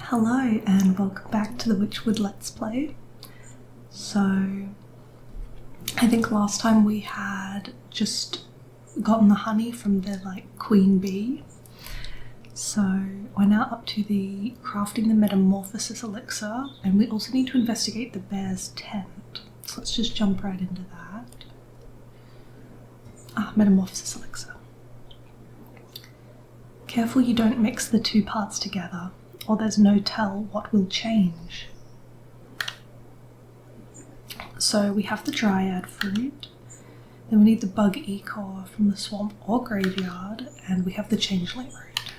Hello and welcome back to the Wytchwood Let's Play. So, I think last time we had just gotten the honey from the queen bee. So we're now up to the crafting the metamorphosis elixir, and we also need to investigate the bear's tent. So let's just jump right into that. Metamorphosis elixir. Careful you don't mix the two parts together, or there's no tell what will change. So we have the dryad fruit, then we need the bug echor from the swamp or graveyard, and we have the changeling root.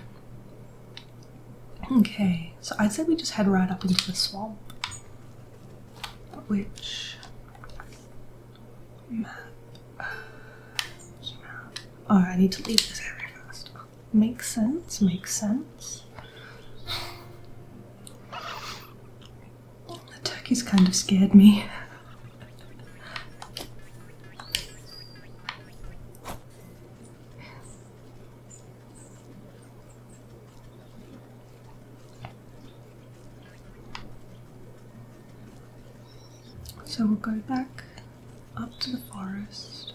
Okay, so I'd say we just head right up into the swamp. Which map? Oh, I need to leave this area first. Makes sense, makes sense. The turkeys kind of scared me. So we'll go back up to the forest.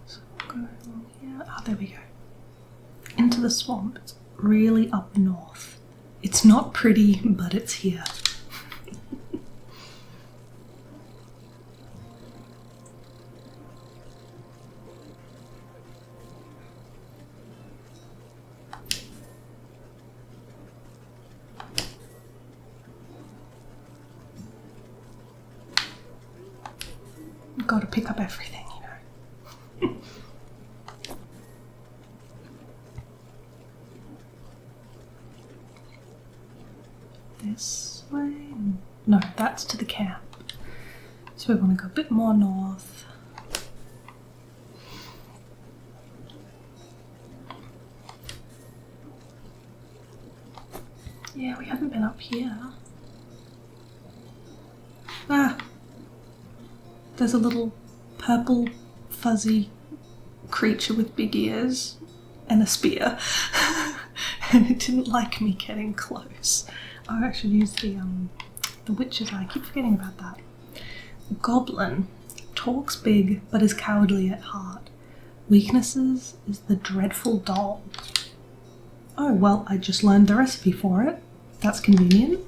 So we'll go along here. There we go. Into the swamp. It's really up north. It's not pretty, but it's here. Got to pick up everything, you know. This way? No, that's to the camp. So we want to go a bit more north. Yeah, we haven't been up here. There's a little purple fuzzy creature with big ears and a spear. And it didn't like me getting close. Oh, I should use the witch's eye. I keep forgetting about that. Goblin. Talks big but is cowardly at heart. Weaknesses is the dreadful doll. Oh, well, I just learned the recipe for it. That's convenient.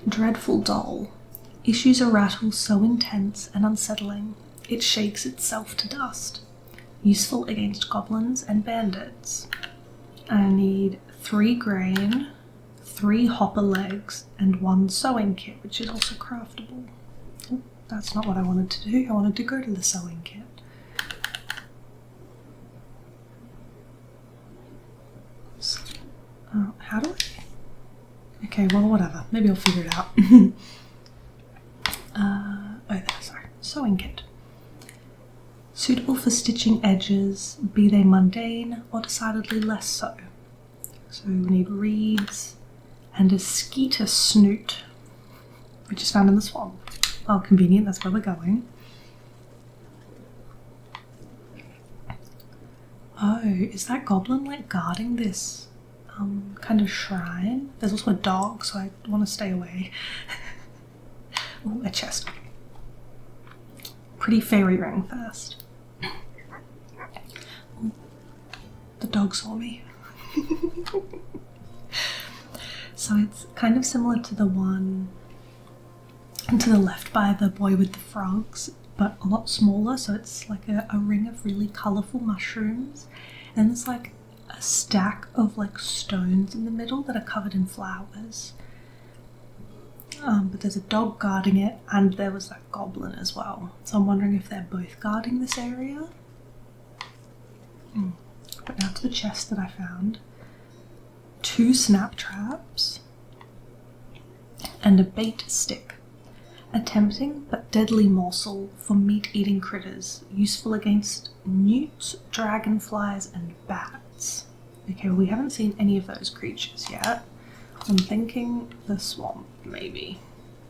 Dreadful doll. Issues a rattle so intense and unsettling, it shakes itself to dust. Useful against goblins and bandits. I need 3 grain, 3 hopper legs, and 1 sewing kit, which is also craftable. Oh, that's not what I wanted to do. I wanted to go to the sewing kit. So, how do I? Okay, well, whatever. Maybe I'll figure it out. Sorry. Sewing kit. Suitable for stitching edges, be they mundane or decidedly less so. So we need reeds and a skeeter snoot, which is found in the swamp. Oh, convenient, that's where we're going. Oh, is that goblin guarding this kind of shrine? There's also a dog, so I want to stay away. Oh, a chest. Pretty fairy ring first. Ooh, the dog saw me. So it's kind of similar to the one to the left by the boy with the frogs, but a lot smaller. So it's like a ring of really colourful mushrooms, and there's like a stack of stones in the middle that are covered in flowers. But there's a dog guarding it, and there was that goblin as well. So I'm wondering if they're both guarding this area. But now to the chest that I found. 2 snap traps and a bait stick. A tempting but deadly morsel for meat-eating critters, useful against newts, dragonflies, and bats. Okay, well, we haven't seen any of those creatures yet. I'm thinking the swamp, maybe.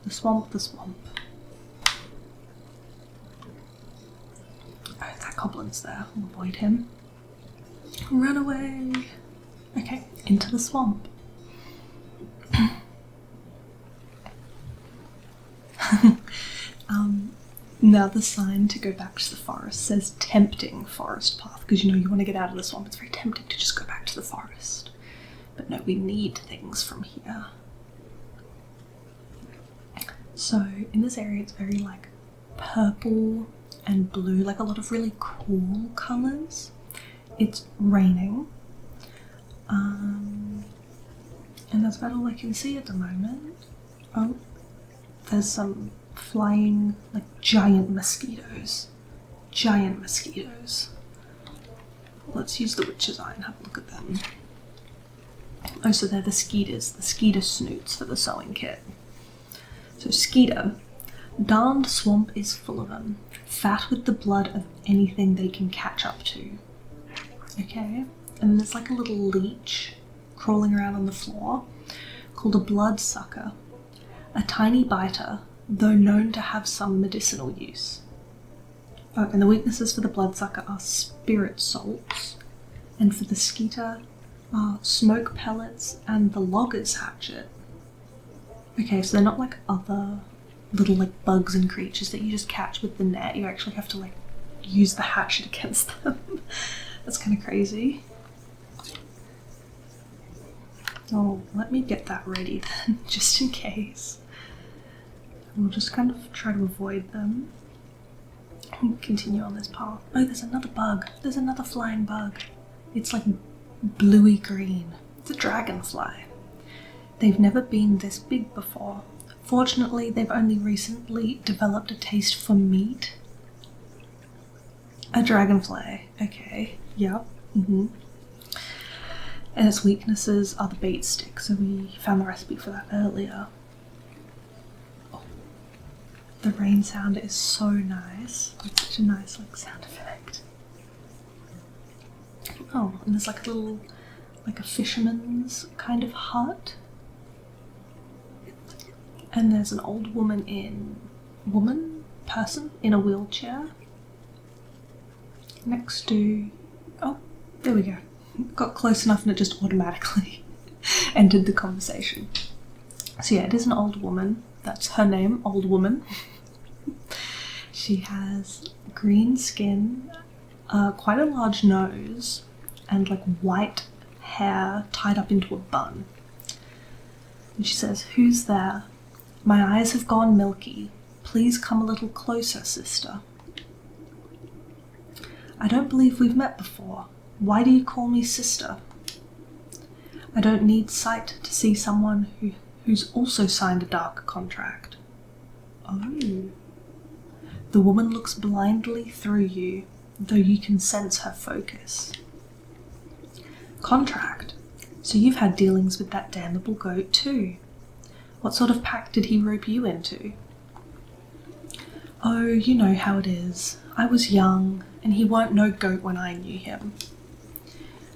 The swamp, the swamp. Oh, that goblin's there. I'll avoid him. Run away. Okay, into the swamp. Now the sign to go back to the forest says tempting forest path, because you know you want to get out of the swamp. It's very tempting to just go back to the forest. But no, we need things from here. So in this area it's very like purple and blue, like a lot of really cool colours. It's raining. And that's about all I can see at the moment. Oh, there's some flying, like, giant mosquitoes. Giant mosquitoes. Let's use the witch's eye and have a look at them. Oh, so they're the skeeters, the skeeter snoots for the sewing kit. So skeeter, darned swamp is full of them, fat with the blood of anything they can catch up to. Okay, and then there's like a little leech crawling around on the floor called a bloodsucker, a tiny biter, though known to have some medicinal use. Oh, and the weaknesses for the bloodsucker are spirit salts, and for the skeeter are smoke pellets and the logger's hatchet. Okay, so they're not like other little like bugs and creatures that you just catch with the net. You actually have to like use the hatchet against them. That's kind of crazy. Oh, let me get that ready then, just in case. We'll just kind of try to avoid them and continue on this path. Oh, there's another bug. There's another flying bug. It's like bluey green. It's a dragonfly. They've never been this big before. Fortunately, they've only recently developed a taste for meat. A dragonfly. Okay. Yep. And its weaknesses are the bait stick, so we found the recipe for that earlier. The rain sound is so nice. It's such a nice like sound effect. Oh, and there's like a little, like a fisherman's kind of hut. And there's an old person in a wheelchair. Next to, oh, there we go. Got close enough and it just automatically ended the conversation. So yeah, it is an old woman. That's her name, Old Woman. She has green skin, quite a large nose, and like white hair tied up into a bun. And she says, "Who's there? My eyes have gone milky. Please come a little closer, sister." "I don't believe we've met before. Why do you call me sister?" "I don't need sight to see someone who's also signed a dark contract." Oh. The woman looks blindly through you, though you can sense her focus. "Contract? So you've had dealings with that damnable goat too. What sort of pact did he rope you into?" "Oh, you know how it is. I was young, and he weren't no goat when I knew him.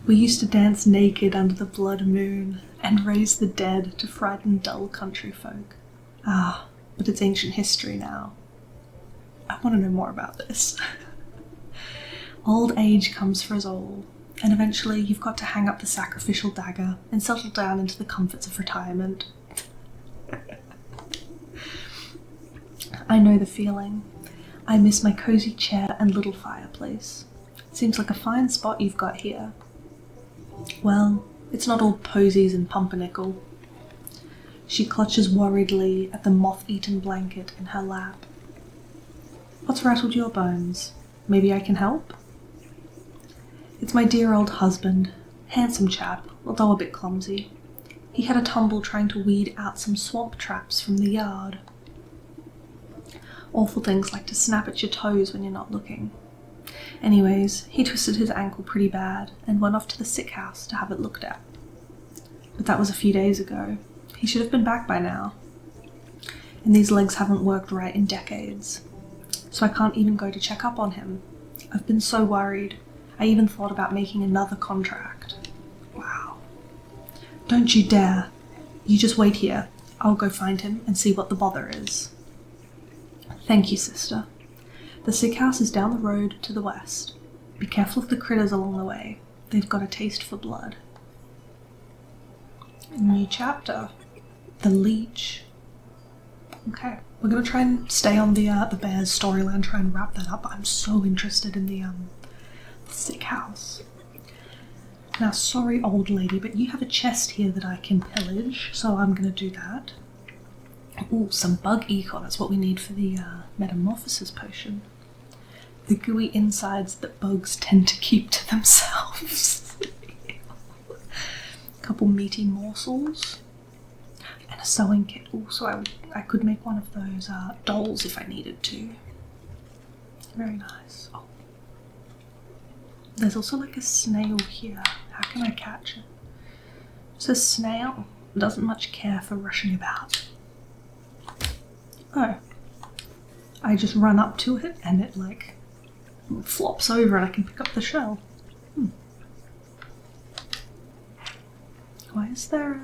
We used to dance naked under the blood moon, and raise the dead to frighten dull country folk. Ah, but it's ancient history now. I want to know more about this." "Old age comes for us all, and eventually you've got to hang up the sacrificial dagger and settle down into the comforts of retirement." "I know the feeling. I miss my cozy chair and little fireplace. Seems like a fine spot you've got here." "Well, it's not all posies and pumpernickel." She clutches worriedly at the moth-eaten blanket in her lap. "What's rattled your bones? Maybe I can help?" "It's my dear old husband. Handsome chap, although a bit clumsy. He had a tumble trying to weed out some swamp traps from the yard. Awful things like to snap at your toes when you're not looking. Anyways, he twisted his ankle pretty bad and went off to the sick house to have it looked at. But that was a few days ago. He should have been back by now. And these legs haven't worked right in decades. So I can't even go to check up on him. I've been so worried. I even thought about making another contract." Wow. "Don't you dare. You just wait here. I'll go find him and see what the bother is. Thank you, sister. The sick house is down the road to the west. Be careful of the critters along the way. They've got a taste for blood. New chapter. The leech. Okay, we're gonna try and stay on the bear's storyline, try and wrap that up. I'm so interested in the sick house. Now, sorry, old lady, but you have a chest here that I can pillage, so I'm gonna do that. Ooh, some bug econ. That's what we need for the metamorphosis potion. The gooey insides that bugs tend to keep to themselves. A couple meaty morsels. And a sewing kit. Also, I could make one of those dolls if I needed to. Very nice. Oh. There's also like a snail here. How can I catch it? So snail doesn't much care for rushing about. Oh. I just run up to it and it like flops over and I can pick up the shell. Why is there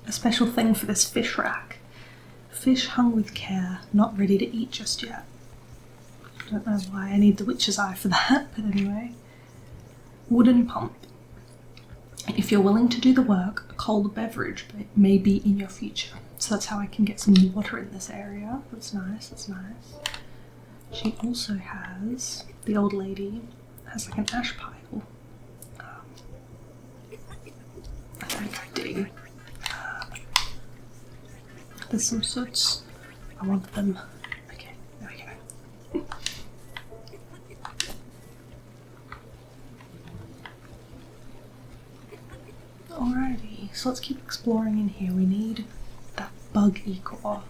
a special thing for this fish rack? Fish hung with care, not ready to eat just yet. I don't know why I need the witch's eye for that, but anyway. Wooden pump. If you're willing to do the work, a cold beverage may be in your future. So that's how I can get some water in this area. That's nice, that's nice. She also has, the old lady, has like an ash pile. I think I dig. There's some soots. I want them. Okay, there we go. Alrighty, so let's keep exploring in here. We need that bug ecor.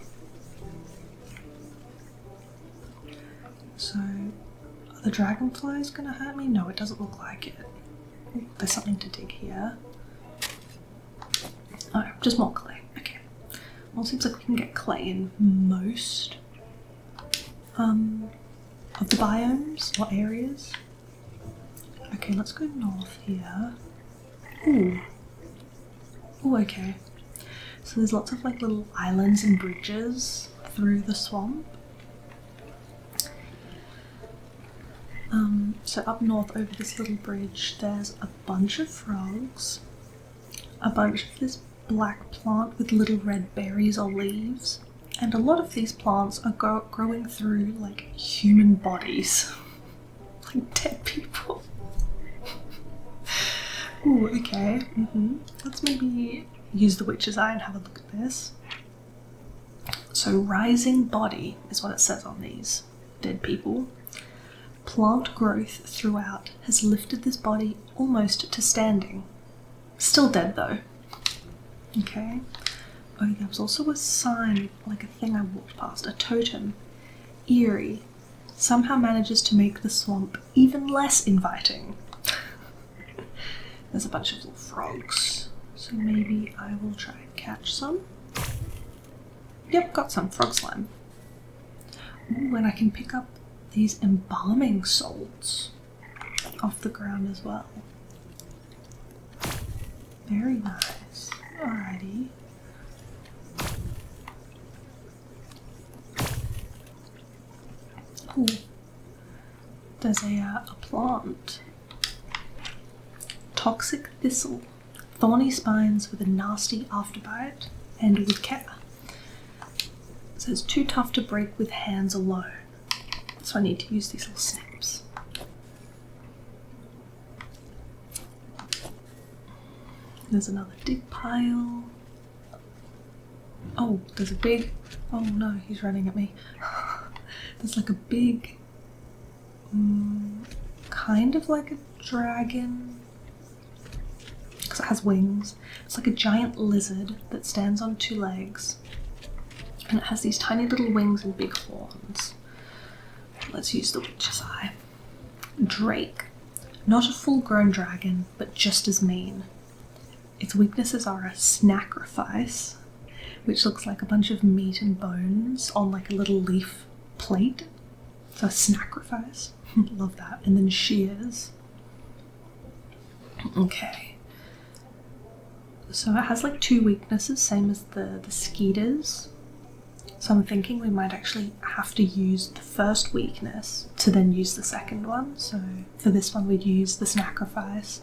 So, are the dragonflies gonna hurt me? No, it doesn't look like it. Ooh, there's something to dig here. Oh, just more clay. Okay. Well, it seems like we can get clay in most of the biomes or areas. Okay, let's go north here. Ooh. Ooh, okay. So there's lots of like little islands and bridges through the swamp. So up north over this little bridge, there's a bunch of frogs, a bunch of this black plant with little red berries or leaves, and a lot of these plants are growing through like human bodies, like dead people. Ooh, okay. Let's maybe use the witch's eye and have a look at this. So rising body is what it says on these dead people. Plant growth throughout has lifted this body almost to standing. Still dead though. Okay. Oh, there was also a sign, like a thing I walked past, a totem. Eerie. Somehow manages to make the swamp even less inviting. There's a bunch of little frogs. So maybe I will try and catch some. Yep, got some frog slime. Ooh, and I can pick up these embalming salts off the ground as well. Very nice. Alrighty. Ooh. There's a plant. Toxic thistle. Thorny spines with a nasty afterbite and with care. So it's too tough to break with hands alone. So I need to use these little snips. There's another dig pile. Oh, there's a big... Oh no, he's running at me. There's like a big... kind of like a dragon. Because it has wings. It's like a giant lizard that stands on two legs. And it has these tiny little wings and big horns. Let's use the witch's eye. Drake. Not a full-grown dragon, but just as mean. Its weaknesses are a snacrifice, which looks like a bunch of meat and bones on like a little leaf plate. So a snacrifice. Love that. And then shears. Okay. So it has like 2 weaknesses, same as the skeeters. So I'm thinking we might actually have to use the first weakness to then use the second one. So for this one we'd use the sacrifice,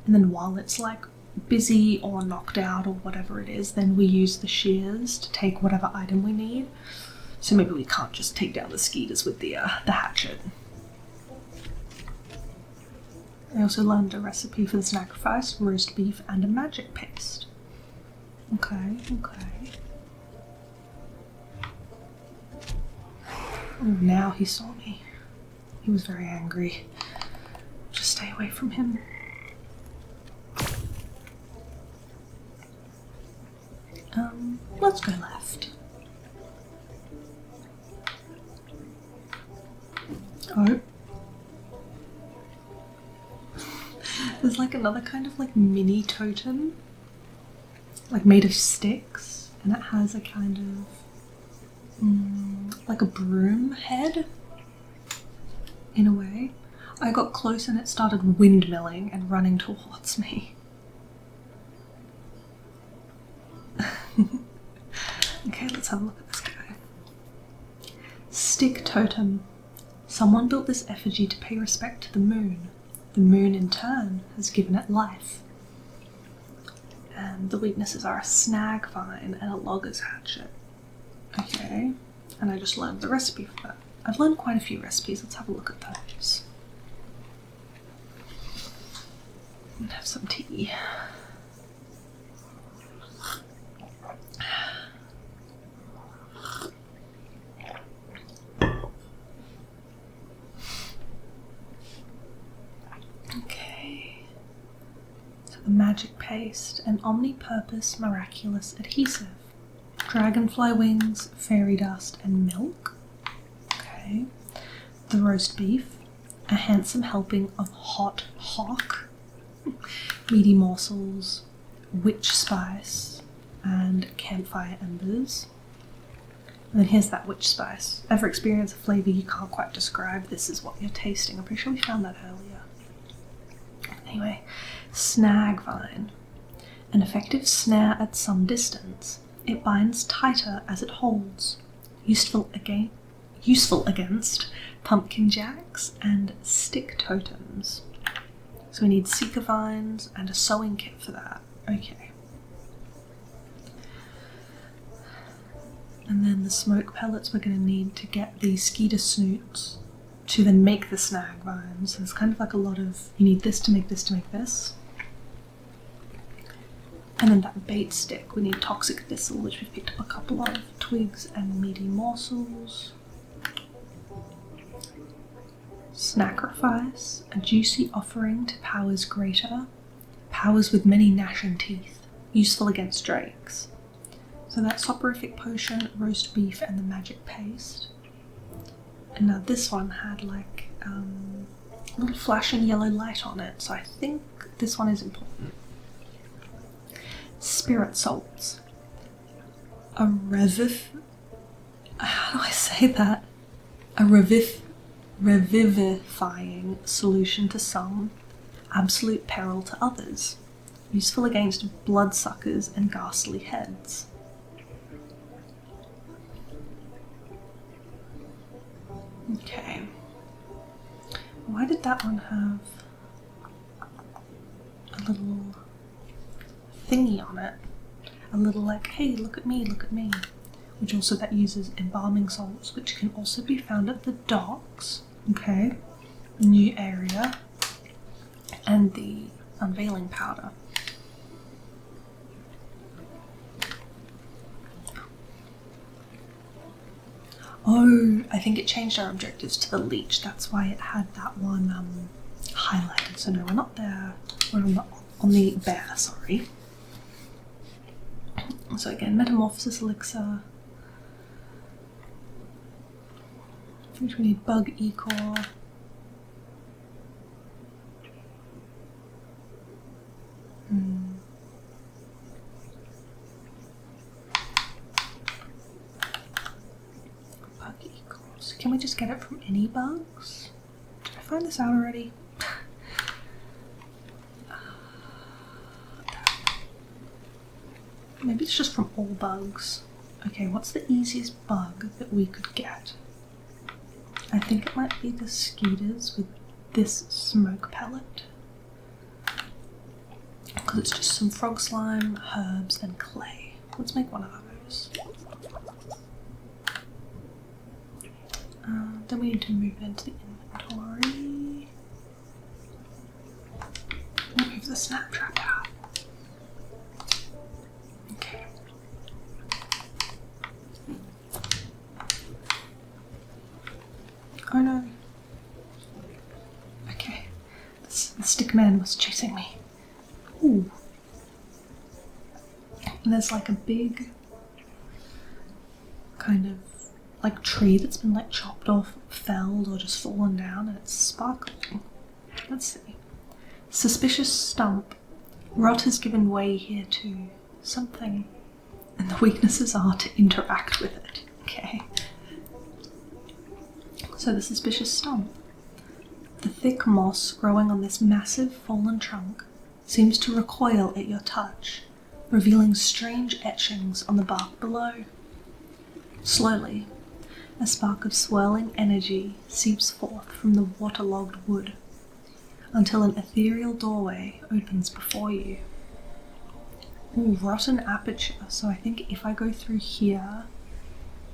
and then while it's like busy or knocked out or whatever it is, then we use the shears to take whatever item we need. So maybe we can't just take down the skeeters with the hatchet. I also learned a recipe for the sacrifice, roast beef, and a magic paste. Okay. Oh, now he saw me. He was very angry. Just stay away from him. Let's go left. Oh. There's like another kind of like mini totem, like made of sticks, and it has a kind of like a broom head in a way. I got close and it started windmilling and running towards me. Okay, let's have a look at this guy. Stick totem. Someone built this effigy to pay respect to the moon. The moon in turn has given it life. And the weaknesses are a snag vine and a logger's hatchet. Okay, and I just learned the recipe for that. I've learned quite a few recipes, let's have a look at those. And have some tea. Okay, so the magic paste, an omni-purpose miraculous adhesive, dragonfly wings, fairy dust, and milk. Okay, the roast beef, a handsome helping of hot hock, meaty morsels, witch spice, and campfire embers. And then here's that witch spice. Ever experience a flavour you can't quite describe? This is what you're tasting. I'm pretty sure we found that earlier. Anyway, snag vine. An effective snare at some distance. It binds tighter as it holds. Useful against pumpkin jacks and stick totems. So we need seeker vines and a sewing kit for that. Okay. And then the smoke pellets we're going to need to get the skeeter snoots to then make the snag vines. So it's kind of like a lot of, you need this to make this to make this. And then that bait stick, we need toxic thistle, which we've picked up a couple of, twigs and meaty morsels. Sacrifice, a juicy offering to powers greater, powers with many gnashing teeth, useful against drakes. So that soporific potion, roast beef, and the magic paste. And now this one had like a little flashing yellow light on it, so I think this one is important. Spirit salts. A how do I say that? A revivifying solution to some, absolute peril to others. Useful against bloodsuckers and ghastly heads. Okay. Why did that one have a little thingy on it? A little like, hey, look at me, look at me. Which also that uses embalming salts, which can also be found at the docks. Okay. New area. And the unveiling powder. Oh, I think it changed our objectives to the leech. That's why it had that one highlighted. So no, we're not there. We're on the bear, sorry. So again, metamorphosis elixir. Which we need bug e-core. Can we just get it from any bugs? Did I find this out already? Maybe it's just from all bugs. Okay, what's the easiest bug that we could get? I think it might be the skeeters with this smoke pellet. Because it's just some frog slime, herbs, and clay. Let's make one of those. Then we need to move it into the inventory. Move the snap trap out. Okay. Oh no. Okay. The stick man was chasing me. Ooh. And there's like a big kind of like tree that's been like chopped off, felled, or just fallen down, and it's sparkling. Let's see. Suspicious stump. Rot has given way here to something, and the weaknesses are to interact with it. Okay. So the suspicious stump. The thick moss growing on this massive fallen trunk seems to recoil at your touch, revealing strange etchings on the bark below. Slowly, a spark of swirling energy seeps forth from the waterlogged wood, until an ethereal doorway opens before you. Ooh, rotten aperture. So I think if I go through here,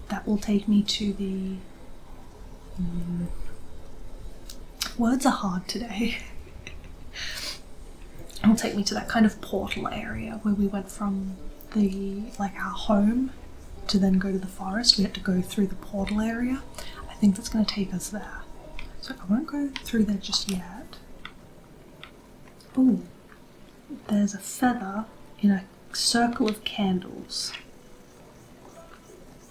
that will take me to the... Words are hard today. It will take me to that kind of portal area where we went from our home to then go to the forest. We had to go through the portal area. I think that's going to take us there. So I won't go through there just yet. Ooh, there's a feather in a circle of candles.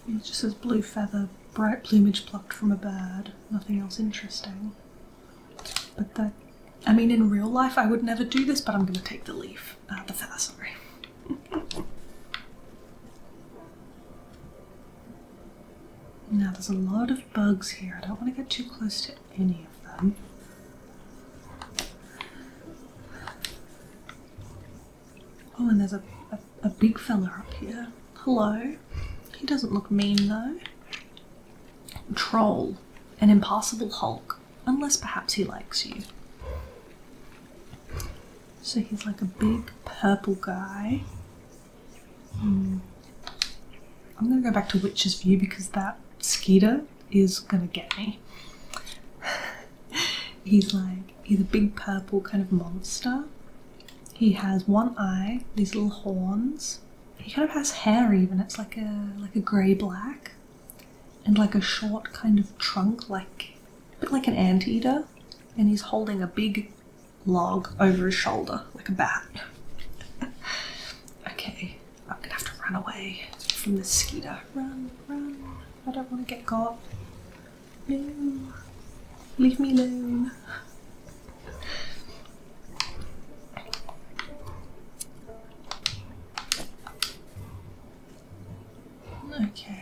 It just says blue feather, bright plumage plucked from a bird. Nothing else interesting. But that, I mean, in real life I would never do this, but I'm going to take the leaf. The feather, sorry. Now there's a lot of bugs here. I don't want to get too close to any of them. Oh, and there's a big fella up here. Hello. He doesn't look mean though. Troll. An impassable hulk. Unless perhaps he likes you. So he's like a big purple guy. I'm going to go back to Witch's View because that skeeter is going to get me. He's a big purple kind of monster. He has one eye, these little horns. He kind of has hair even. It's like a grey-black. And like a short kind of trunk, a bit like an anteater. And he's holding a big log over his shoulder, like a bat. Okay, I'm gonna have to run away from this skeeter. Run, run. I don't want to get caught. No. Leave me alone. Okay.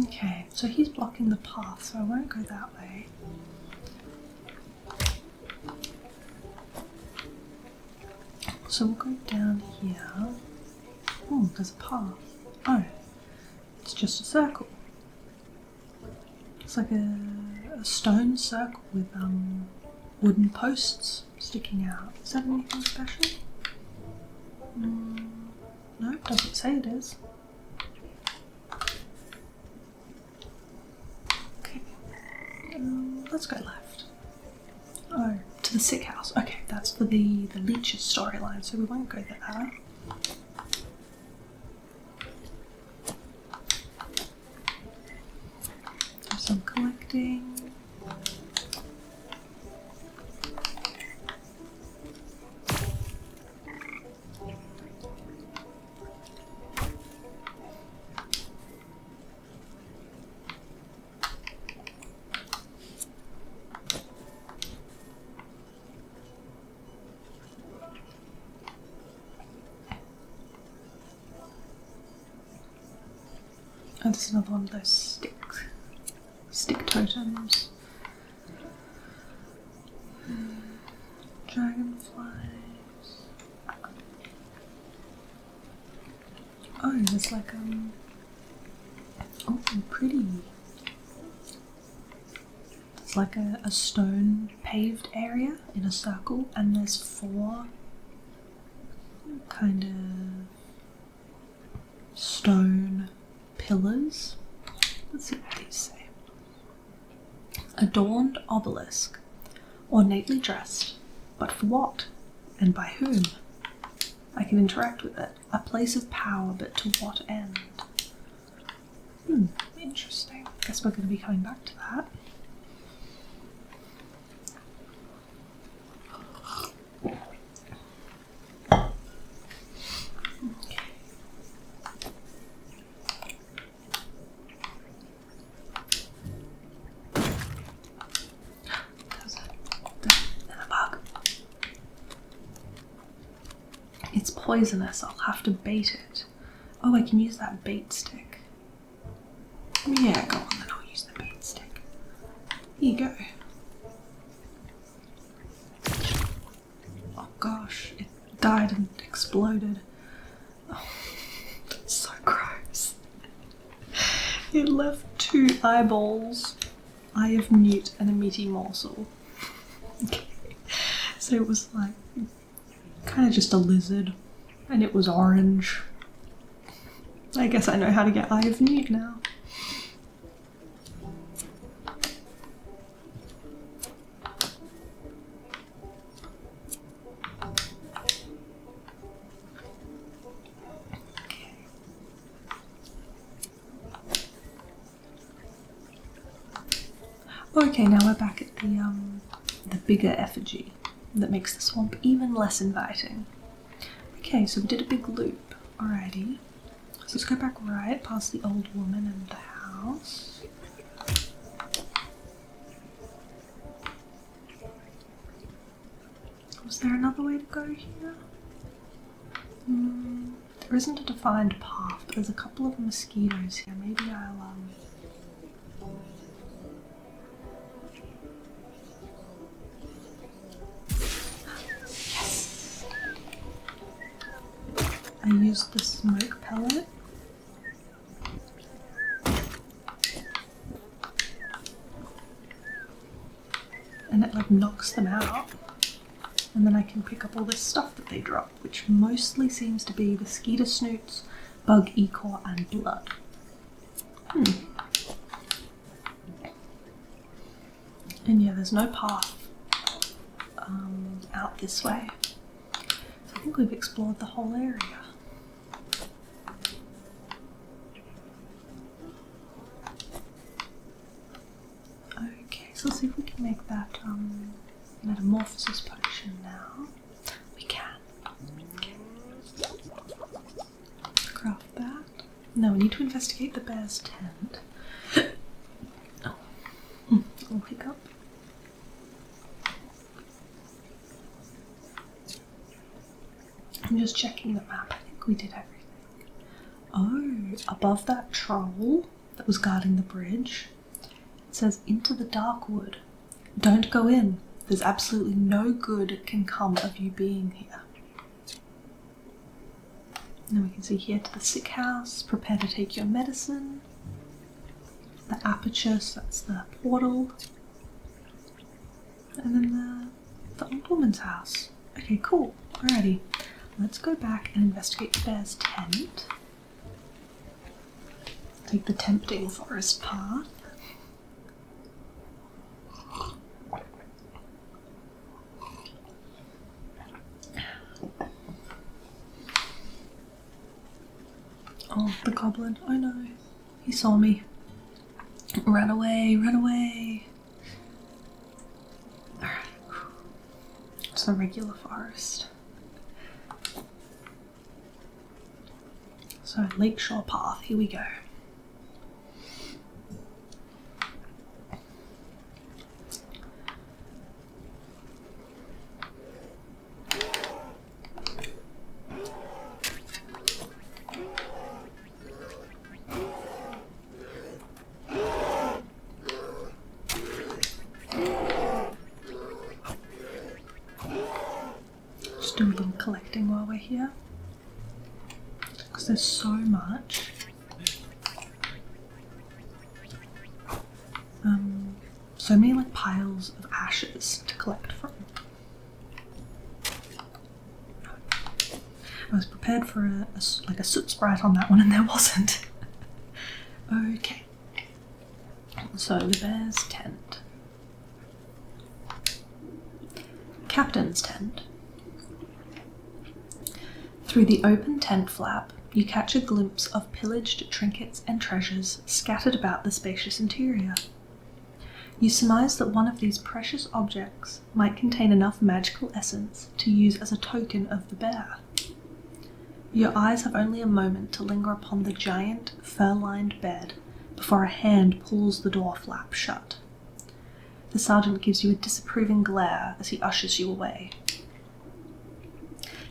Okay, so he's blocking the path, so I won't go that way. So we'll go down here. Oh, there's a path. Oh, it's just a circle. It's like a stone circle with wooden posts sticking out. Is that anything special? No, it doesn't say it is. Okay, let's go left. Oh, to the sick house. Okay, that's for the leech's storyline, so we won't go there. Do some collecting. Oh, there's another one of those stick totems. Dragonflies. Oh, there's like oh, pretty. It's like a stone paved area in a circle, and there's 4 kind of stone pillars. Let's see what these say. Adorned obelisk, ornately dressed, but for what? And by whom? I can interact with it. A place of power, but to what end? Interesting. Guess we're going to be coming back to that. It's poisonous, I'll have to bait it. Oh, I can use that bait stick. Yeah, go on then, I'll use the bait stick. Here you go. Oh gosh, it died and exploded. Oh, that's so gross. It left 2 eyeballs, eye of newt and a meaty morsel. Okay. So it was like kind of just a lizard, and it was orange. I guess I know how to get eye of newt now. Okay, now we're back at the bigger effigy that makes the swamp even less inviting. Okay, so we did a big loop. Alrighty. So let's go back right past the old woman and the house. Was there another way to go here? There isn't a defined path, but there's a couple of mosquitoes here. Maybe I'll Yes! I used the smoke pellet. And it like knocks them out. And then I can pick up all this stuff that they drop, which mostly seems to be the skeeter snoots, bug ichor, and blood. And yeah, there's no path out this way. So I think we've explored the whole area. Okay, so let's see if we can make that metamorphosis potion now. We can. Okay. Craft that. Now we need to investigate the bear's tent. Oh. I'll pick up. I'm just checking the map. I think we did everything. Oh, above that troll that was guarding the bridge, it says, "Into the dark wood. Don't go in. There's absolutely no good can come of you being here." And then we can see here to the sick house. Prepare to take your medicine. The aperture, so that's the portal. And then the old woman's house. Okay, cool. Alrighty. Let's go back and investigate the bear's tent. Take the tempting forest path. Oh, the goblin. Oh no. He saw me. Run away, run away. Alright. It's a regular forest. So, Lakeshore path, here we go. collecting while we're here. Because there's so much. So many like piles of ashes to collect from. I was prepared for a soot sprite on that one and there wasn't. Okay. So the bear's tent. Captain's tent. Through the open tent flap, you catch a glimpse of pillaged trinkets and treasures scattered about the spacious interior. You surmise that one of these precious objects might contain enough magical essence to use as a token of the bear. Your eyes have only a moment to linger upon the giant, fur-lined bed before a hand pulls the door flap shut. The sergeant gives you a disapproving glare as he ushers you away.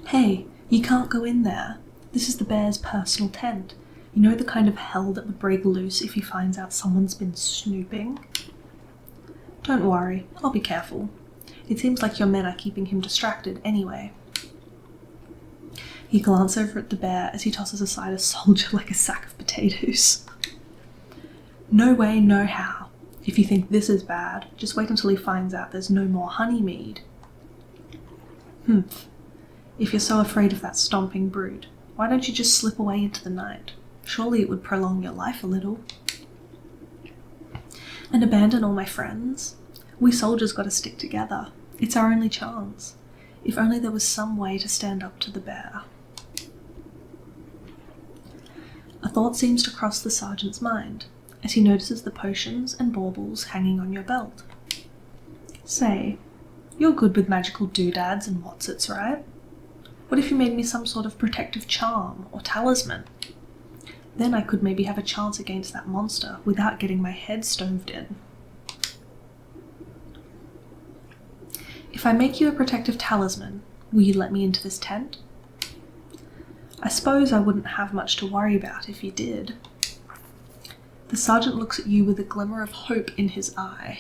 Hey, you can't go in there. This is the bear's personal tent. You know the kind of hell that would break loose if he finds out someone's been snooping? Don't worry, I'll be careful. It seems like your men are keeping him distracted anyway. You glance over at the bear as he tosses aside a soldier like a sack of potatoes. No way, no how. If you think this is bad, just wait until he finds out there's no more honey mead. Humph. If you're so afraid of that stomping brute, why don't you just slip away into the night? Surely it would prolong your life a little. And abandon all my friends? We soldiers gotta stick together. It's our only chance. If only there was some way to stand up to the bear. A thought seems to cross the sergeant's mind as he notices the potions and baubles hanging on your belt. Say, you're good with magical doodads and whatsits, right? What if you made me some sort of protective charm or talisman? Then I could maybe have a chance against that monster without getting my head stoved in. If I make you a protective talisman, will you let me into this tent? I suppose I wouldn't have much to worry about if you did. The sergeant looks at you with a glimmer of hope in his eye.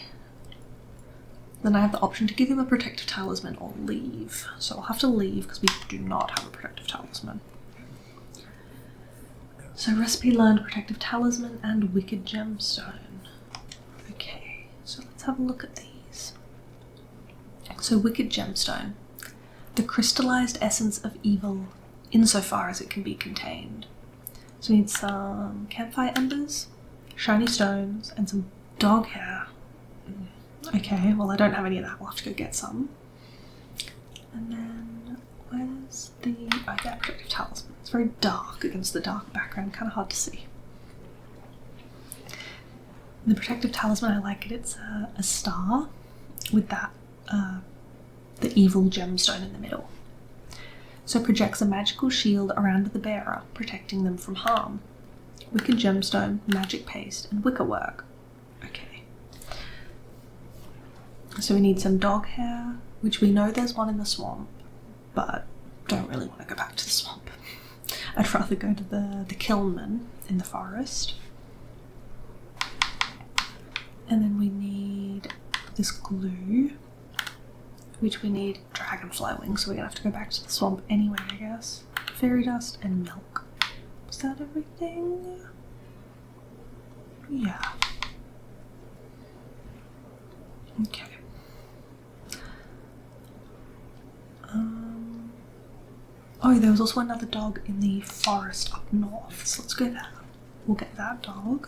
Then I have the option to give him a protective talisman or leave. So I'll have to leave because we do not have a protective talisman. So recipe learned, protective talisman, and wicked gemstone. Okay, so let's have a look at these. So wicked gemstone. The crystallized essence of evil, insofar as it can be contained. So we need some campfire embers, shiny stones, and some dog hair. Okay, well I don't have any of that, we'll have to go get some. And then, where's the... oh yeah, protective talisman. It's very dark against the dark background, kind of hard to see. The protective talisman, I like it. It's a star with that, the evil gemstone in the middle. So it projects a magical shield around the bearer, protecting them from harm. Wicked gemstone, magic paste, and wicker work. Okay. So we need some dog hair, which we know there's one in the swamp, but don't really want to go back to the swamp. I'd rather go to the kilnman in the forest. And then we need this glue, which we need dragonfly wings, so we're gonna have to go back to the swamp anyway, I guess. Fairy dust and milk. Is that everything? Yeah. Okay. Oh, there was also another dog in the forest up north, so let's go there. We'll get that dog.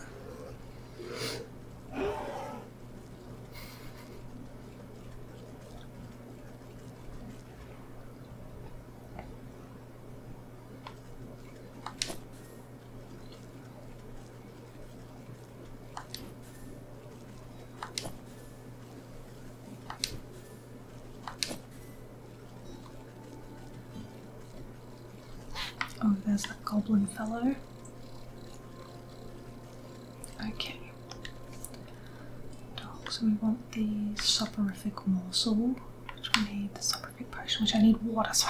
Oh, there's that goblin fellow. Okay. Dog, so we want the soporific morsel, which we need the soporific potion, which I need water, so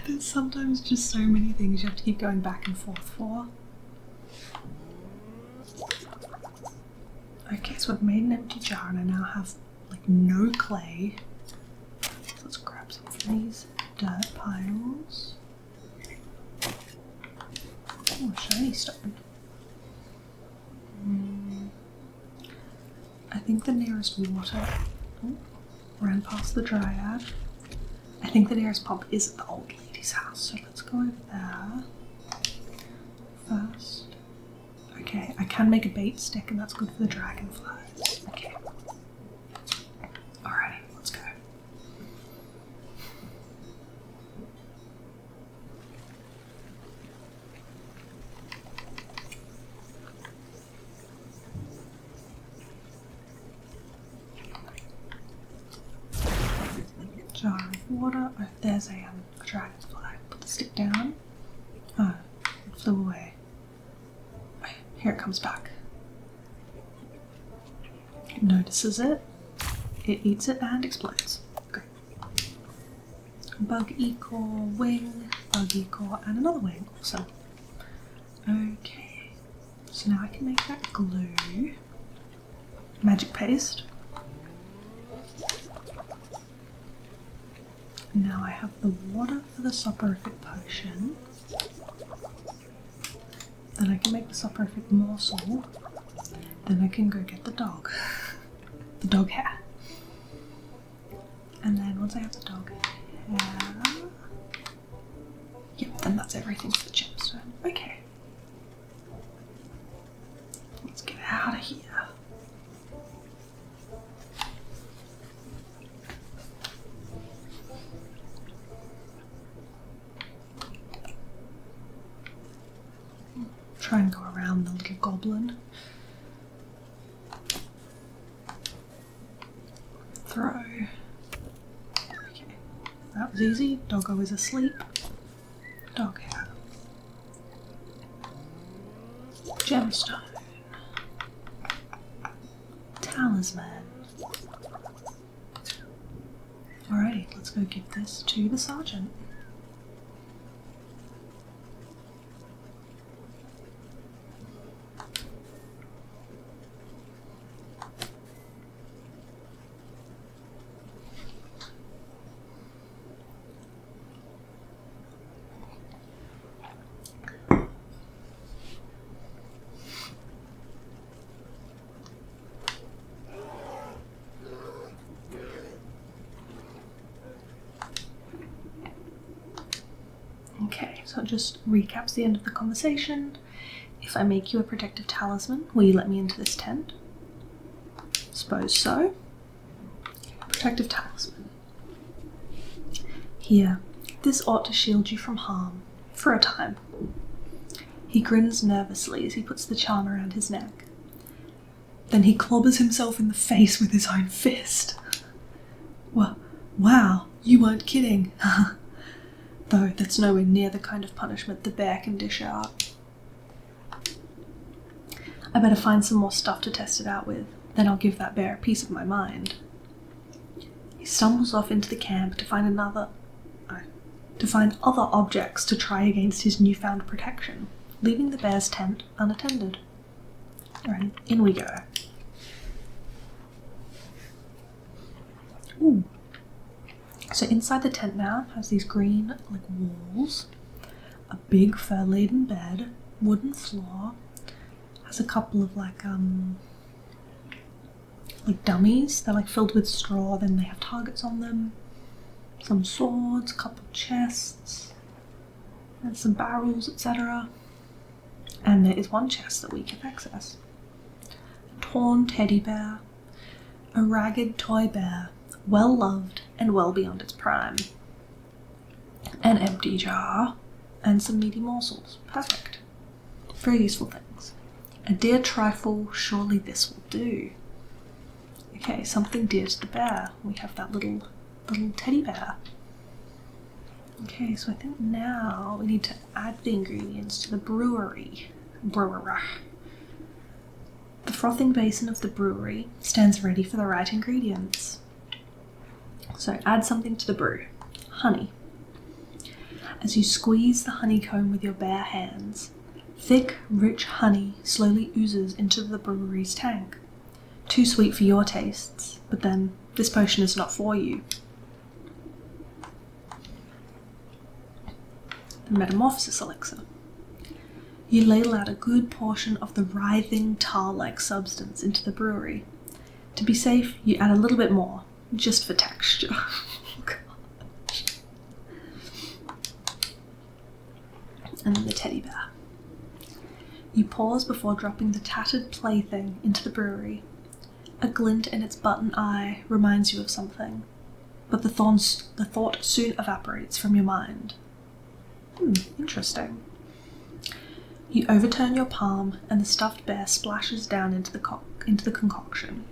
there's sometimes just so many things you have to keep going back and forth for. Okay, so I've made an empty jar and I now have like no clay. So let's grab some of these. dirt piles. Oh, shiny stone. I think the nearest water... Oh, ran past the dryad. I think the nearest pump is at the old lady's house, so let's go over there first. Okay, I can make a bait stick and that's good for the dragonflies. Okay. Alrighty, let's go. Jar of water. Oh, there's a dragonfly. Put the stick down. Oh, it flew away. Oh, here it comes back. It notices it. It eats it and explodes. Great. Bug ecore, wing, bug ecore, and another wing. Awesome. Okay. So now I can make that glue. Magic paste. Now I have the water for the soporific potion. Then I can make the soporific morsel. Then I can go get the dog. The dog hair. And then once I have the dog hair... Yep, then that's everything for the gemstone. Okay. Let's get out of here. Try and go around the little goblin. Throw. Okay, that was easy. Doggo is asleep. Dog hair. Gemstone. Talisman. Alrighty, let's go give this to the sergeant. Okay, so it just recaps the end of the conversation. If I make you a protective talisman, will you let me into this tent? Suppose so. Protective talisman. Here, this ought to shield you from harm, for a time. He grins nervously as he puts the charm around his neck. Then he clobbers himself in the face with his own fist. Wow, you weren't kidding. Though that's nowhere near the kind of punishment the bear can dish out. I better find some more stuff to test it out with, then I'll give that bear a piece of my mind. He stumbles off into the camp to find other objects to try against his newfound protection, leaving the bear's tent unattended. Alright, in we go. Ooh. So inside the tent now has these green walls, a big fur-laden bed, wooden floor, has a couple of dummies. They're filled with straw, then they have targets on them, some swords, a couple of chests, and some barrels, etc. And there is one chest that we can access. A torn teddy bear, a ragged toy bear, well loved and well beyond its prime. An empty jar, and some meaty morsels. Perfect. Very useful things. A dear trifle, surely this will do. Okay, something dear to the bear. We have that little teddy bear. Okay, so I think now we need to add the ingredients to the brewery. The frothing basin of the brewery stands ready for the right ingredients. So add something to the brew. Honey. As you squeeze the honeycomb with your bare hands, thick, rich honey slowly oozes into the brewery's tank. Too sweet for your tastes, but then this potion is not for you. the metamorphosis elixir. You ladle out a good portion of the writhing tar-like substance into the brewery. To be safe, you add a little bit more, just for texture. And then the teddy bear. You pause before dropping the tattered plaything into the brewery. A glint in its button eye reminds you of something, but the thought soon evaporates from your mind. Interesting. You overturn your palm and the stuffed bear splashes down into the concoction.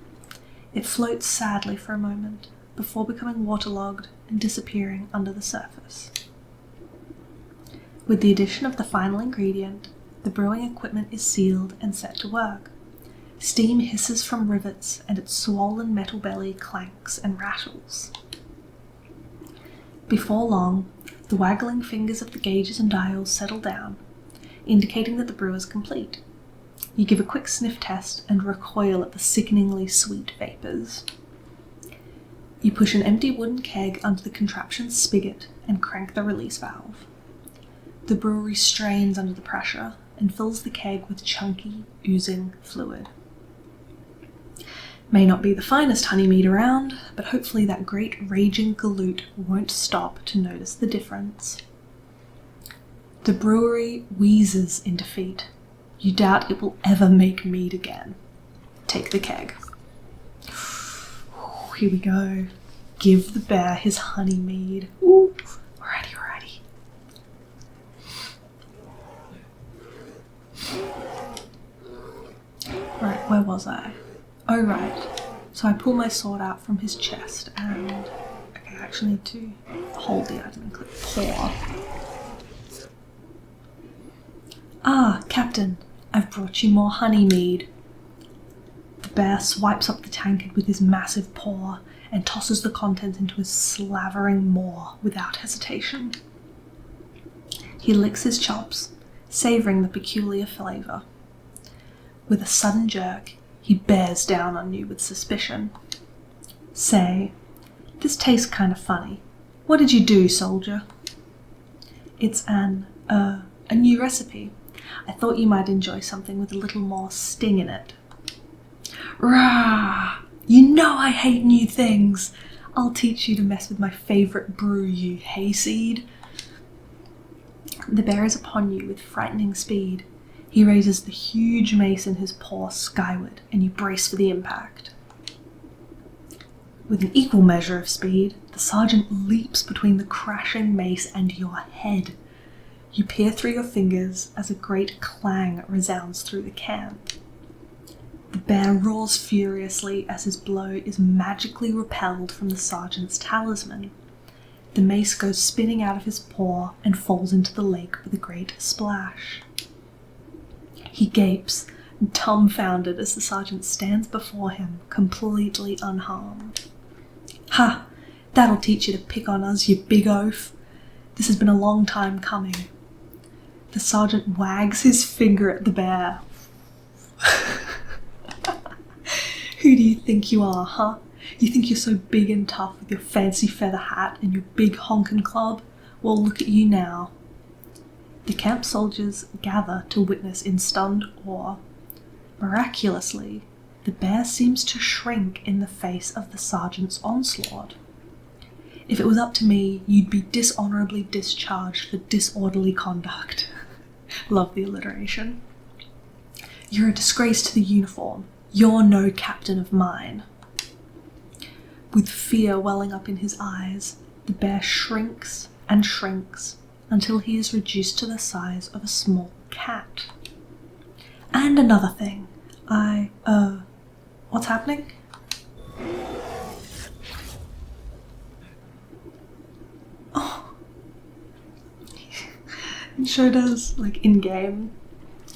It floats sadly for a moment, before becoming waterlogged and disappearing under the surface. With the addition of the final ingredient, the brewing equipment is sealed and set to work. Steam hisses from rivets and its swollen metal belly clanks and rattles. Before long, the waggling fingers of the gauges and dials settle down, indicating that the brew is complete. You give a quick sniff test and recoil at the sickeningly sweet vapours. You push an empty wooden keg under the contraption's spigot and crank the release valve. The brewery strains under the pressure and fills the keg with chunky, oozing fluid. May not be the finest honey mead around, but hopefully that great raging galoot won't stop to notice the difference. The brewery wheezes in defeat. You doubt it will ever make mead again. Take the keg. Here we go. Give the bear his honey mead. Ooh, alrighty. Right, where was I? Oh, right. So I pull my sword out from his chest and... Okay, I actually need to hold the item and click pour. Ah, Captain, I've brought you more honey mead. The bear swipes up the tankard with his massive paw and tosses the contents into his slavering maw without hesitation. He licks his chops, savouring the peculiar flavour. With a sudden jerk, he bears down on you with suspicion. Say, this tastes kind of funny. What did you do, soldier? It's a new recipe. I thought you might enjoy something with a little more sting in it. Rah! You know I hate new things. I'll teach you to mess with my favourite brew, you hayseed. The bear is upon you with frightening speed. He raises the huge mace in his paw skyward, and you brace for the impact. With an equal measure of speed, the sergeant leaps between the crashing mace and your head. You peer through your fingers as a great clang resounds through the camp. The bear roars furiously as his blow is magically repelled from the sergeant's talisman. The mace goes spinning out of his paw and falls into the lake with a great splash. He gapes, dumbfounded as the sergeant stands before him, completely unharmed. Ha! That'll teach you to pick on us, you big oaf. This has been a long time coming. The sergeant wags his finger at the bear. Who do you think you are, huh? You think you're so big and tough with your fancy feather hat and your big honkin' club? Well, look at you now. The camp soldiers gather to witness in stunned awe. Miraculously, the bear seems to shrink in the face of the sergeant's onslaught. If it was up to me, you'd be dishonourably discharged for disorderly conduct. Love the alliteration. You're a disgrace to the uniform. You're no captain of mine. With fear welling up in his eyes, the bear shrinks and shrinks until he is reduced to the size of a small cat. And another thing, what's happening? Oh. It sure does, like in-game.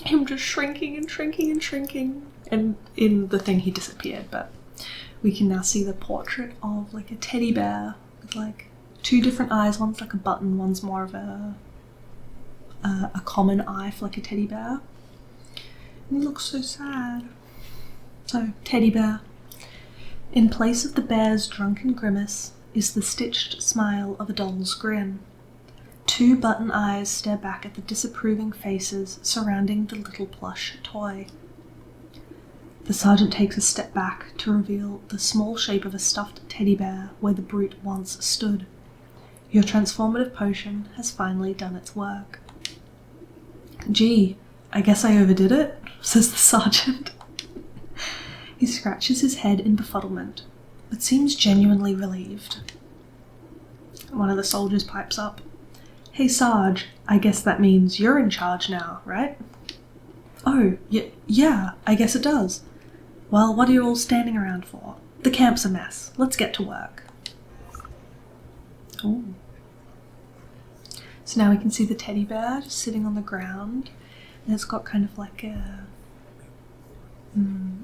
Him just shrinking and shrinking and shrinking. And in the thing he disappeared, but we can now see the portrait of like a teddy bear with like two different eyes. One's like a button, one's more of a common eye for like a teddy bear. And he looks so sad. So, teddy bear. In place of the bear's drunken grimace is the stitched smile of a doll's grin. Two button eyes stare back at the disapproving faces surrounding the little plush toy. The sergeant takes a step back to reveal the small shape of a stuffed teddy bear where the brute once stood. Your transformative potion has finally done its work. Gee, I guess I overdid it, says the sergeant. He scratches his head in befuddlement, but seems genuinely relieved. One of the soldiers pipes up. Hey Sarge, I guess that means you're in charge now, right? Oh, yeah, I guess it does. Well, what are you all standing around for? The camp's a mess. Let's get to work. Ooh. So now we can see the teddy bear just sitting on the ground, and it's got kind of like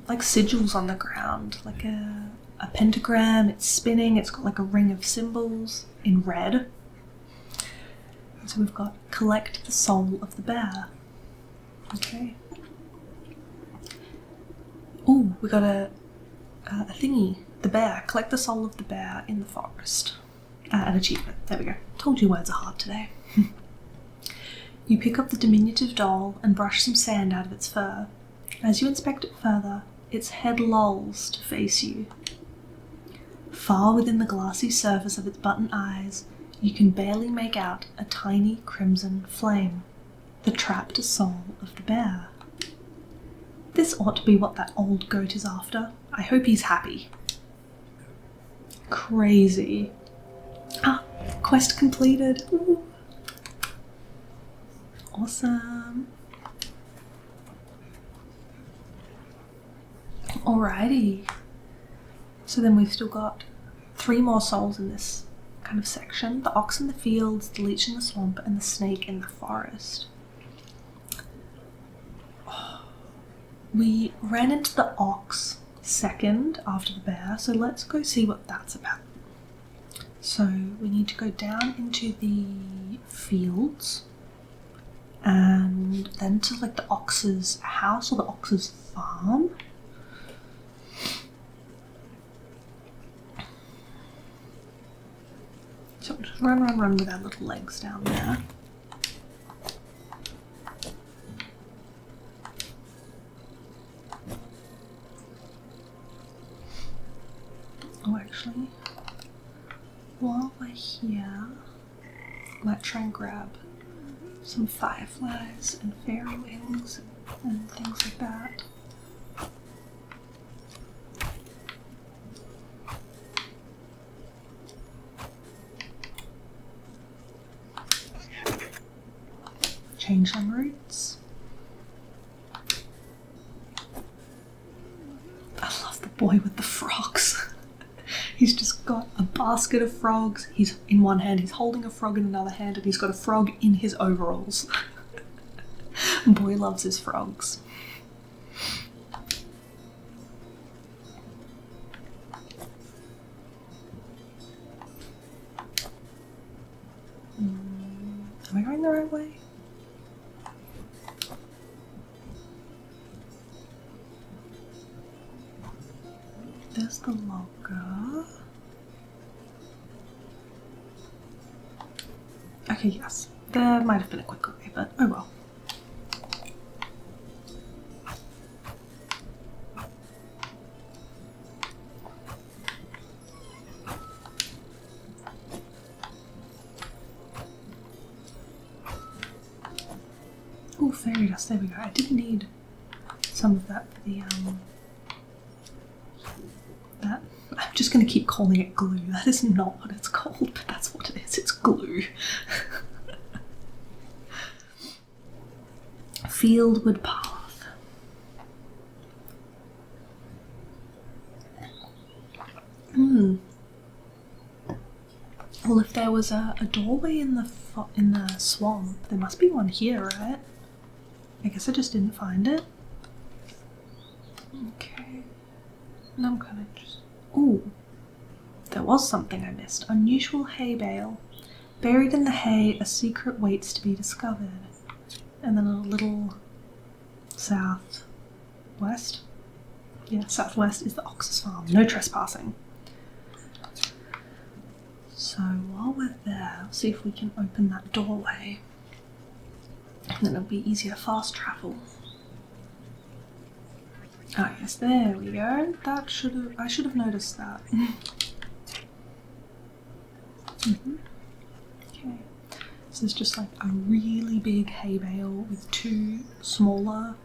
like sigils on the ground, like a pentagram. It's spinning. It's got like a ring of symbols in red. So we've got collect the soul of the bear. Okay. Oh, we got a thingy. The bear. Collect the soul of the bear in the forest. An achievement. There we go. Told you words are hard today. You pick up the diminutive doll and brush some sand out of its fur. As you inspect it further, its head lolls to face you. Far within the glassy surface of its button eyes, you can barely make out a tiny crimson flame, the trapped soul of the bear. This ought to be what that old goat is after. I hope he's happy. Crazy. Ah, quest completed. Ooh. Awesome. Alrighty. So then we've still got 3 more souls in this kind of section. The ox in the fields, the leech in the swamp, and the snake in the forest. We ran into the ox second after the bear, so let's go see what that's about. So we need to go down into the fields and then to like the ox's house or the ox's farm. So just run with our little legs down there. Oh, actually, while we're here, I might try and grab some fireflies and fairy wings and things like that. Changeling roots. I love the boy with the frogs. He's just got a basket of frogs. He's in one hand, he's holding a frog in another hand, and he's got a frog in his overalls. Boy loves his frogs. Am I going the right way? There's the logger. Okay, yes. There might have been a quicker way, but oh well. Oh, fairy dust, there we go. I did need some of that for the that. I'm just going to keep calling it glue. That is not what it's called, but that's what it is. It's glue. Fieldwood path. Well, if there was a doorway in the swamp, there must be one here, right? I guess I just didn't find it. Okay. And I'm kind of just... Ooh. There was something I missed. Unusual hay bale. Buried in the hay, a secret waits to be discovered. And then a little southwest. Yeah, southwest is the ox's farm. No trespassing. So while we're there, let's see if we can open that doorway. And then it'll be easier to fast travel. Ah, yes, there we go. I should have noticed that. Okay. So there's just like a really big hay bale with two smaller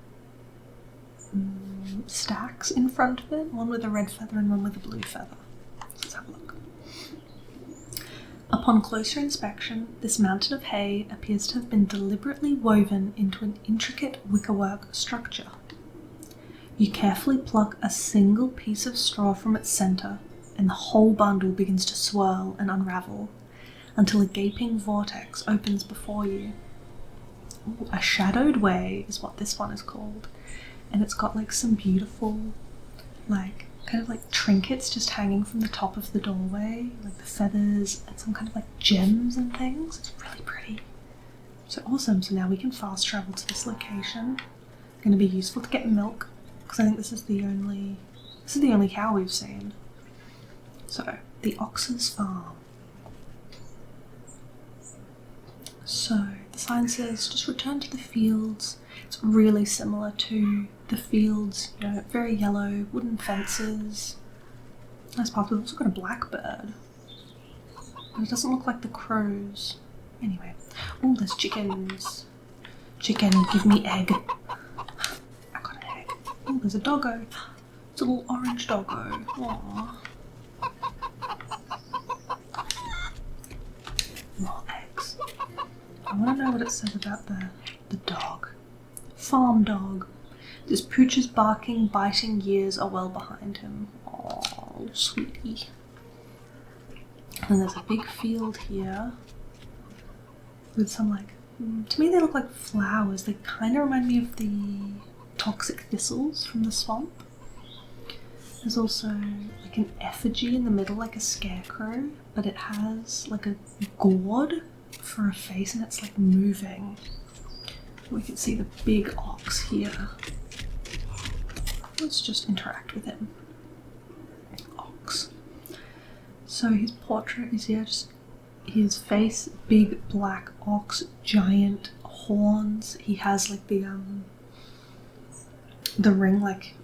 stacks in front of it, one with a red feather and one with a blue feather. Let's have a look. Upon closer inspection, this mountain of hay appears to have been deliberately woven into an intricate wickerwork structure. You carefully pluck a single piece of straw from its centre, and the whole bundle begins to swirl and unravel, until a gaping vortex opens before you. Ooh, a shadowed way is what this one is called, and it's got like some beautiful, like, kind of like trinkets just hanging from the top of the doorway, like the feathers and some kind of like gems and things. It's really pretty. So awesome. So now we can fast travel to this location. Going to be useful to get milk, because I think this is the only cow we've seen. So, the Ox's Farm. So, the sign says, just return to the fields. It's really similar to the fields, you know, very yellow, wooden fences. Nice path. We've also got a blackbird. But it doesn't look like the crows. Anyway. Oh, there's chickens. Chicken, give me egg. I got an egg. Oh, there's a doggo. It's a little orange doggo. Aww. More eggs. I want to know what it said about the dog. Farm dog. This pooch's barking, biting years are well behind him. Oh, sweetie. And there's a big field here with some like, to me they look like flowers. They kind of remind me of the toxic thistles from the swamp. There's also like an effigy in the middle, like a scarecrow, but it has like a gourd for a face and it's like moving. We can see the big ox here. Let's just interact with him. Ox. So his portrait is here, just his face, big black ox, giant horns. He has like the ring, like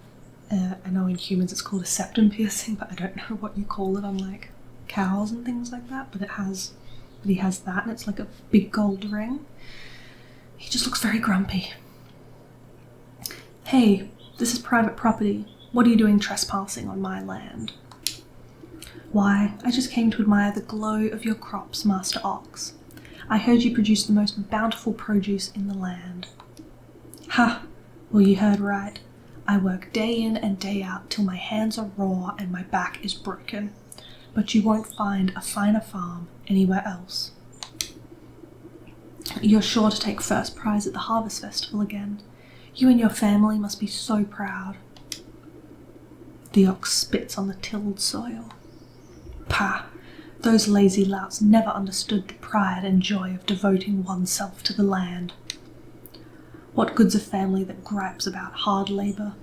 I know in humans it's called a septum piercing, but I don't know what you call it on like cows and things like that. But he has that, and it's like a big gold ring. He just looks very grumpy. Hey, this is private property. What are you doing trespassing on my land? Why, I just came to admire the glow of your crops, Master Ox. I heard you produce the most bountiful produce in the land. Ha! Well, you heard right. I work day in and day out till my hands are raw and my back is broken. But you won't find a finer farm anywhere else. You're sure to take first prize at the Harvest Festival again. You and your family must be so proud. The ox spits on the tilled soil. Pah! Those lazy louts never understood the pride and joy of devoting oneself to the land. What good's a family that gripes about hard labour?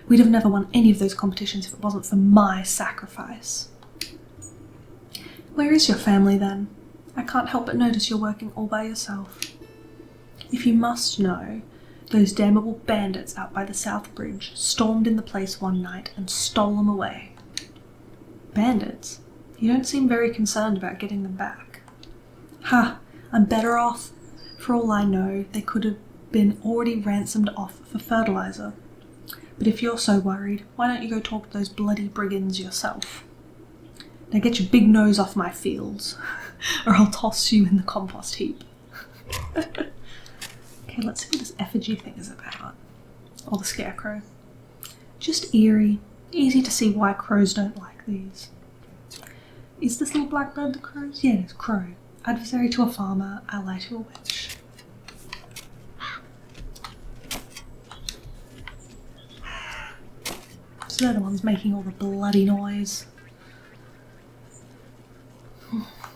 We'd have never won any of those competitions if it wasn't for my sacrifice. Where is your family then? I can't help but notice you're working all by yourself. If you must know, those damnable bandits out by the South Bridge stormed in the place one night and stole them away. Bandits? You don't seem very concerned about getting them back. Ha! I'm better off. For all I know, they could have been already ransomed off for fertilizer. But if you're so worried, why don't you go talk to those bloody brigands yourself? Now get your big nose off my fields, or I'll toss you in the compost heap. Okay, let's see what this effigy thing is about. Or the scarecrow. Just eerie. Easy to see why crows don't like these. Is this little blackbird the crow's? Yeah, it's crow. Adversary to a farmer, ally to a witch. So they're the ones making all the bloody noise.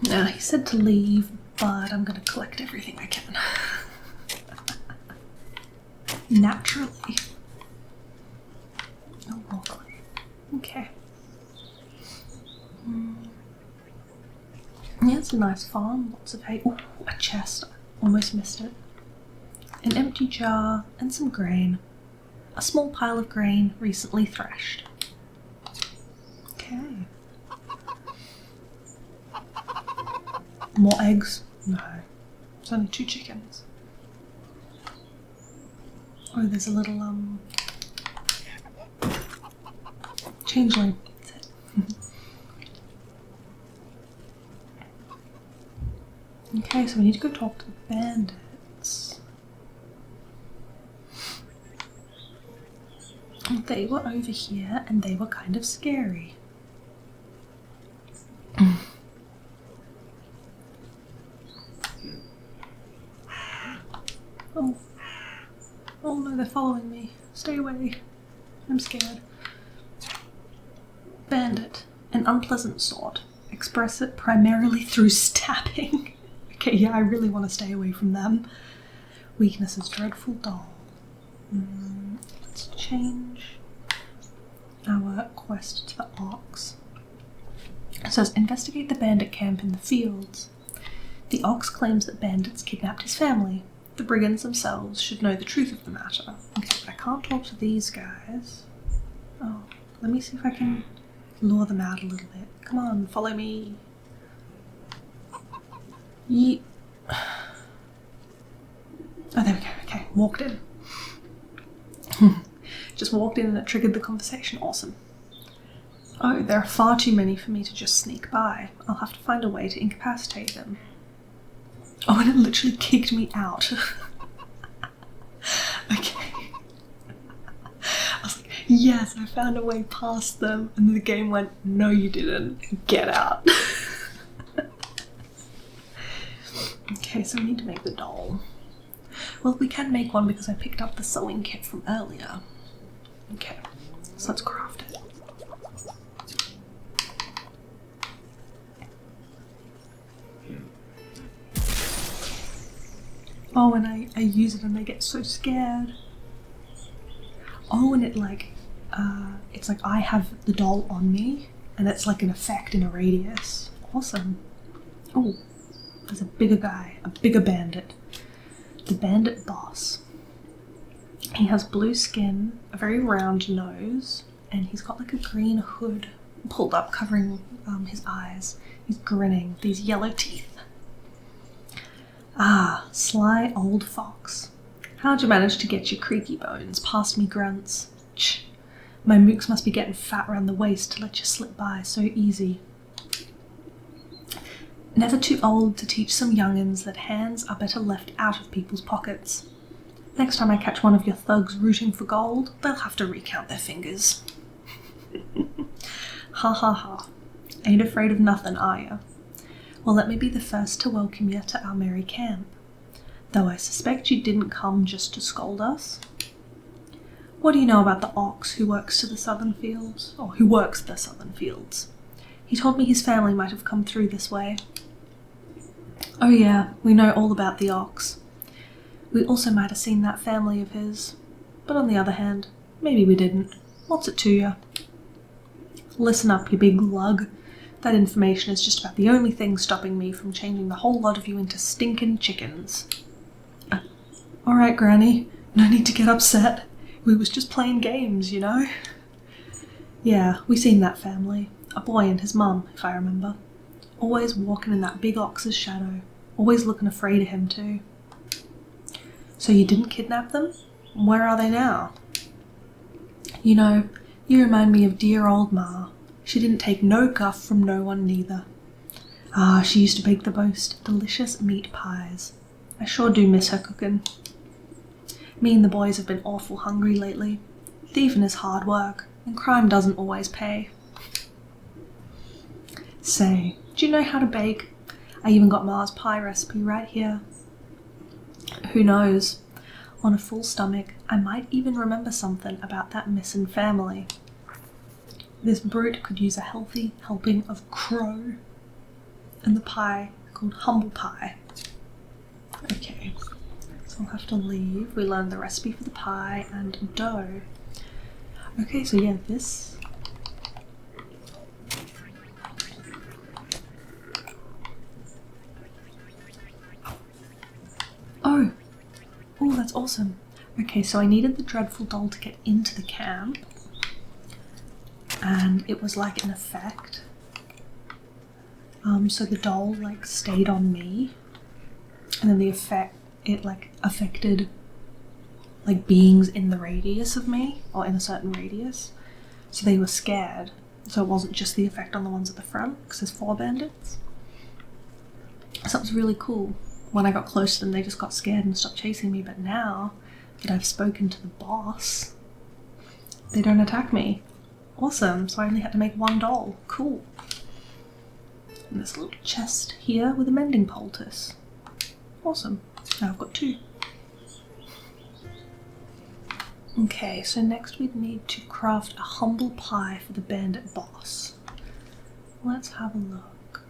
Now, he said to leave, but I'm going to collect everything I can. Naturally. Oh, lovely. Okay. Yeah, It's a nice farm, lots of hay. Ooh, a chest. Almost missed it. An empty jar and some grain. A small pile of grain recently thrashed. Okay. More eggs? No. It's only 2 chickens. Oh, there's a little, changeling. That's it. Okay, so we need to go talk to the bandits. They were over here and they were kind of scary. Oh. Oh no, they're following me. Stay away. I'm scared. Bandit. An unpleasant sort. Express it primarily through stabbing. Okay, yeah, I really want to stay away from them. Weakness is dreadful dull. Let's change our quest to the ox. It says, investigate the bandit camp in the fields. The ox claims that bandits kidnapped his family. The brigands themselves should know the truth of the matter. Okay, but I can't talk to these guys. Oh, let me see if I can lure them out a little bit. Come on, follow me. Yeet. Oh, there we go. Okay, walked in. Just walked in and it triggered the conversation. Awesome. Oh, there are far too many for me to just sneak by. I'll have to find a way to incapacitate them. Oh, and it literally kicked me out. Okay. I was like, yes, I found a way past them. And the game went, no you didn't. Get out. Okay, so we need to make the doll. Well, we can make one because I picked up the sewing kit from earlier. Okay, so let's craft it. Oh, and I use it and they get so scared. Oh, and it like, it's like I have the doll on me and it's like an effect in a radius. Awesome. Oh, there's a bigger guy, a bigger bandit. The bandit boss. He has blue skin, a very round nose, and he's got like a green hood pulled up covering his eyes. He's grinning, these yellow teeth. Ah, sly old fox. How'd you manage to get your creaky bones past me grunts? Ch, my mooks must be getting fat round the waist to let you slip by so easy. Never too old to teach some young'uns that hands are better left out of people's pockets. Next time I catch one of your thugs rooting for gold, they'll have to recount their fingers. Ha ha ha. Ain't afraid of nothing, are ya? Well, let me be the first to welcome you to our merry camp. Though I suspect you didn't come just to scold us. What do you know about the ox who works to the southern fields? Or who works the southern fields? He told me his family might have come through this way. Oh yeah, we know all about the ox. We also might have seen that family of his. But on the other hand, maybe we didn't. What's it to you? Listen up, you big lug. That information is just about the only thing stopping me from changing the whole lot of you into stinking chickens. Alright, Granny. No need to get upset. We was just playing games, you know? Yeah, we seen that family. A boy and his mum, if I remember. Always walking in that big ox's shadow. Always looking afraid of him too. So you didn't kidnap them? Where are they now? You know, you remind me of dear old Ma. She didn't take no guff from no one neither. Ah, she used to bake the most delicious meat pies. I sure do miss her cooking. Me and the boys have been awful hungry lately. Thieving is hard work, and crime doesn't always pay. Say, do you know how to bake? I even got Ma's pie recipe right here. Who knows? On a full stomach, I might even remember something about that missing family. This brute could use a healthy helping of crow. And the pie called humble pie. Okay, so I'll have to leave. We learned the recipe for the pie and dough. Okay, so yeah, this. Awesome. Okay, so I needed the dreadful doll to get into the camp, and it was like an effect. So the doll like stayed on me, and then the effect, it like affected like beings in the radius of me, or in a certain radius. So they were scared. So it wasn't just the effect on the ones at the front, because there's 4 bandits. So it was really cool. When I got close to them, they just got scared and stopped chasing me. But now that I've spoken to the boss, they don't attack me. Awesome. So I only had to make 1 doll. Cool. And this little chest here with a mending poultice. Awesome. Now I've got 2. Okay, so next we'd need to craft a humble pie for the bandit boss. Let's have a look.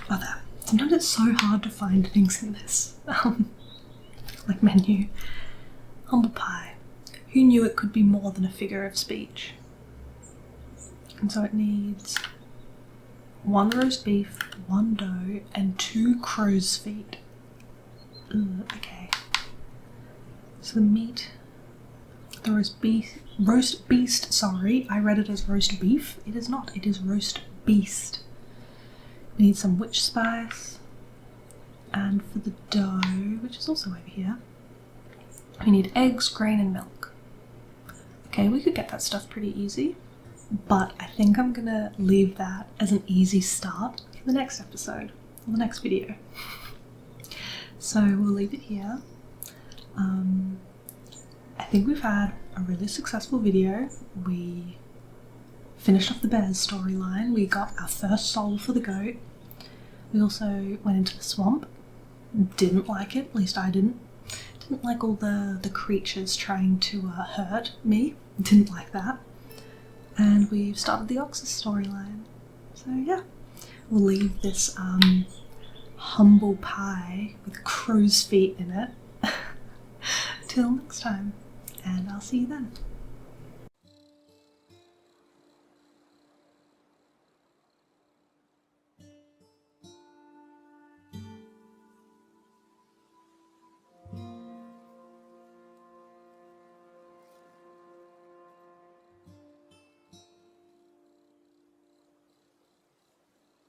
Oh, there. Sometimes it's so hard to find things in this, like menu. Humble pie. Who knew it could be more than a figure of speech? And so it needs 1 roast beef, 1 dough, and 2 crow's feet. Okay. So the meat, the roast beast, sorry, I read it as roast beef. It is not, it is roast beast. We need some witch spice, and for the dough, which is also over here, we need eggs, grain, and milk. Okay, we could get that stuff pretty easy, but I think I'm gonna leave that as an easy start for the next episode, or the next video. So we'll leave it here. I think we've had a really successful video. We finished off the bear's storyline. We got our first soul for the goat. We also went into the swamp. Didn't like it, at least I didn't. Didn't like all the creatures trying to hurt me. Didn't like that. And we've started the Oxus storyline. So yeah, we'll leave this humble pie with crow's feet in it till next time, and I'll see you then.